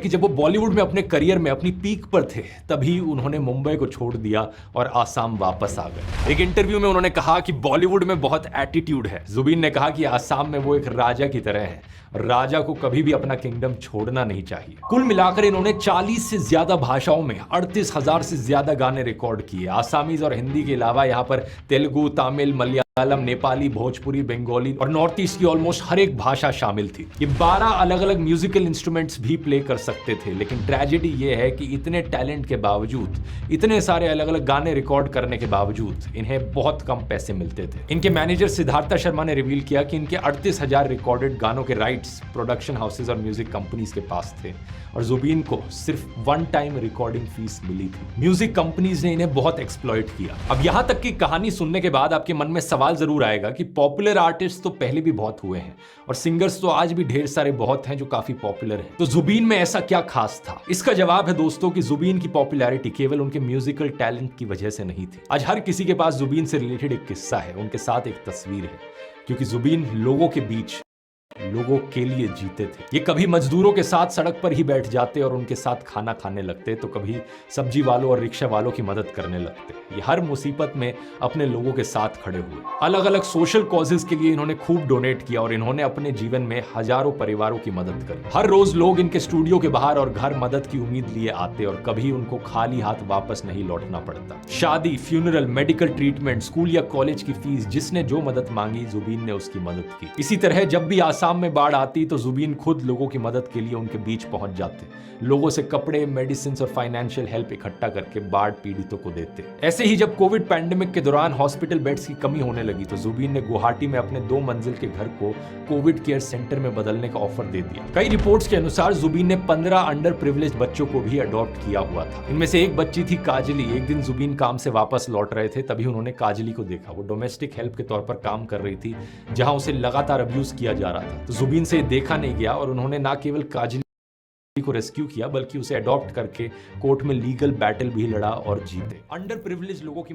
कि जब वो बॉलीवुड में अपने करियर में अपनी पीक पर थे तभी उन्होंने मुंबई को छोड़ दिया और आसाम वापस आ गए। एक इंटरव्यू में उन्होंने कहा कि बॉलीवुड में बहुत एटीट्यूड है। जुबीन ने कहा कि आसाम में वो एक राजा की तरह है और राजा को कभी भी अपना किंगडम छोड़ना नहीं चाहिए। कुल मिलाकर इन्होंने 40 से ज्यादा भाषाओं में 38,000 से ज्यादा गाने रिकॉर्ड किए। आसामीज और हिंदी के अलावा यहाँ पर तेलुगु, तमिल, मलयालम, नेपाली, भोजपुरी, बंगाली और नॉर्थ ईस्ट की ऑलमोस्ट हर एक भाषा शामिल थी। ये 12 अलग अलग म्यूजिकल इंस्ट्रूमेंट्स भी प्ले कर सकते थे, लेकिन ट्रेजेडी ये है कि इतने टैलेंट के बावजूद, इतने सारे अलग अलग गाने रिकॉर्ड करने के बावजूद इन्हें बहुत कम पैसे मिलते थे। इनके मैनेजर सिद्धार्था शर्मा ने रिवील किया कि इनके 38,000 रिकॉर्डेड गानों के राइट्स प्रोडक्शन हाउसेज और म्यूजिक कंपनीज के पास थे और जुबीन को सिर्फ वन टाइम रिकॉर्डिंग फीस मिली थी। म्यूजिक कंपनीज ने इन्हें बहुत एक्सप्लॉइट किया। अब यहां तक की कहानी सुनने के बाद आपके मन में सवाल जरूर आएगा कि पॉपुलर आर्टिस्ट तो पहले भी बहुत हुए हैं और सिंगर्स तो आज भी ढेर सारे बहुत हैं जो काफी पॉपुलर हैं, तो जुबीन में ऐसा क्या खास था? इसका जवाब है दोस्तों कि जुबीन की पॉपुलैरिटी केवल उनके म्यूजिकल टैलेंट की वजह से नहीं थी। आज हर किसी के पास जुबीन से रिलेटेड एक किस्सा है, उनके साथ एक तस्वीर है, क्योंकि जुबीन लोगों के बीच, लोगों के लिए जीते थे। ये कभी मजदूरों के साथ सड़क पर ही बैठ जाते और उनके साथ खाना खाने लगते, तो कभी सब्जी वालों और रिक्शा वालों की मदद करने लगते। ये हर मुसीबत में अपने लोगों के साथ खड़े हुए। अलग अलग सोशल कॉजेज के लिए इन्होंने खूब डोनेट किया और इन्होंने अपने जीवन में हजारों परिवारों की मदद करी। हर रोज लोग इनके स्टूडियो के बाहर और घर मदद की उम्मीद लिए आते और कभी उनको खाली हाथ वापस नहीं लौटना पड़ता। शादी, फ्यूनरल, मेडिकल ट्रीटमेंट, स्कूल या कॉलेज की फीस, जिसने जो मदद मांगी जुबीन ने उसकी मदद की। इसी तरह जब भी आसाम में बाढ़ आती तो जुबीन खुद लोगों की मदद के लिए उनके बीच पहुंच जाते, लोगों से कपड़े, मेडिसिन और फाइनेंशियल हेल्प इकट्ठा करके बाढ़ पीड़ितों को देते। ऐसे ही जब कोविड पैंडेमिक के दौरान हॉस्पिटल बेड्स की कमी होने लगी तो जुबीन ने गुवाहाटी में अपने 2 मंजिल के घर को कोविड केयर सेंटर में बदलने का ऑफर दे दिया। कई रिपोर्ट्स के अनुसार जुबीन ने 15 अंडर प्रिविलेज बच्चों को भी अडॉप्ट किया हुआ था। इनमें से एक बच्ची थी काजली। एक दिन जुबीन काम से वापस लौट रहे थे, तभी उन्होंने काजली को देखा। वो डोमेस्टिक हेल्प के तौर पर काम कर रही थी जहां उसे लगातार अब्यूज किया जा रहा था। तो जुबीन से देखा नहीं गया और उन्होंने ना केवल काजली को रेस्क्यू किया बल्कि उसे अडॉप्ट करके कोर्ट में लीगल बैटल भी लड़ा और जीते। अंडर प्रिविलेज लोगों की